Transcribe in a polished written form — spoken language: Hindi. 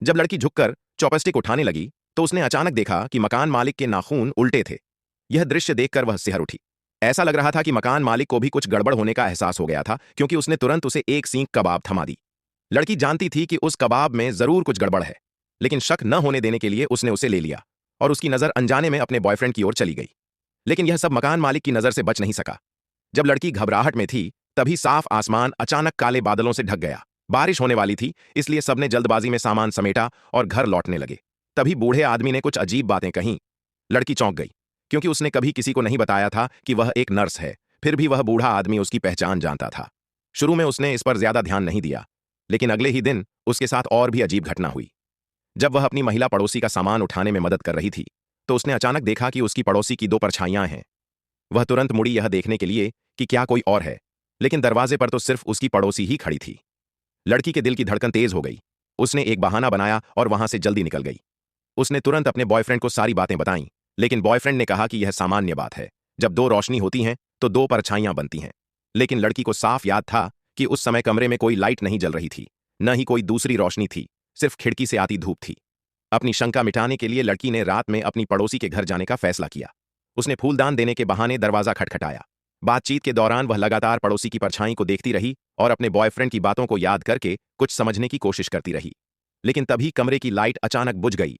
जब लड़की झुककर चॉपस्टिक उठाने लगी तो उसने अचानक देखा कि मकान मालिक के नाखून उल्टे थे। यह दृश्य देखकर वह सिहर उठी। ऐसा लग रहा था कि मकान मालिक को भी कुछ गड़बड़ होने का एहसास हो गया था, क्योंकि उसने तुरंत उसे एक सींग कबाब थमा दी। लड़की जानती थी कि उस कबाब में जरूर कुछ गड़बड़ है, लेकिन शक न होने देने के लिए उसने उसे ले लिया और उसकी नजर अनजाने में अपने बॉयफ्रेंड की ओर चली गई। लेकिन यह सब मकान मालिक की नजर से बच नहीं सका। जब लड़की घबराहट में थी, तभी साफ आसमान अचानक काले बादलों से ढक गया। बारिश होने वाली थी, इसलिए सबने जल्दबाजी में सामान समेटा और घर लौटने लगे। तभी बूढ़े आदमी ने कुछ अजीब बातें कहीं। लड़की चौंक गई, क्योंकि उसने कभी किसी को नहीं बताया था कि वह एक नर्स है। फिर भी वह बूढ़ा आदमी उसकी पहचान जानता था। शुरू में उसने इस पर ज्यादा ध्यान नहीं दिया, लेकिन अगले ही दिन उसके साथ और भी अजीब घटना हुई। जब वह अपनी महिला पड़ोसी का सामान उठाने में मदद कर रही थी, तो उसने अचानक देखा कि उसकी पड़ोसी की दो परछाइयां हैं। वह तुरंत मुड़ी यह देखने के लिए कि क्या कोई और है, लेकिन दरवाजे पर तो सिर्फ उसकी पड़ोसी ही खड़ी थी। लड़की के दिल की धड़कन तेज हो गई। उसने एक बहाना बनाया और वहां से जल्दी निकल गई। उसने तुरंत अपने बॉयफ्रेंड को सारी बातें बताईं, लेकिन बॉयफ्रेंड ने कहा कि यह सामान्य बात है। जब दो रोशनी होती हैं तो दो परछाइयां बनती हैं। लेकिन लड़की को साफ याद था कि उस समय कमरे में कोई लाइट नहीं जल रही थी, न ही कोई दूसरी रोशनी थी, सिर्फ खिड़की से आती धूप थी। अपनी शंका मिटाने के लिए लड़की ने रात में अपनी पड़ोसी के घर जाने का फैसला किया। उसने फूलदान देने के बहाने दरवाजा खटखटाया। बातचीत के दौरान वह लगातार पड़ोसी की परछाई को देखती रही और अपने बॉयफ्रेंड की बातों को याद करके कुछ समझने की कोशिश करती रही। लेकिन तभी कमरे की लाइट अचानक बुझ गई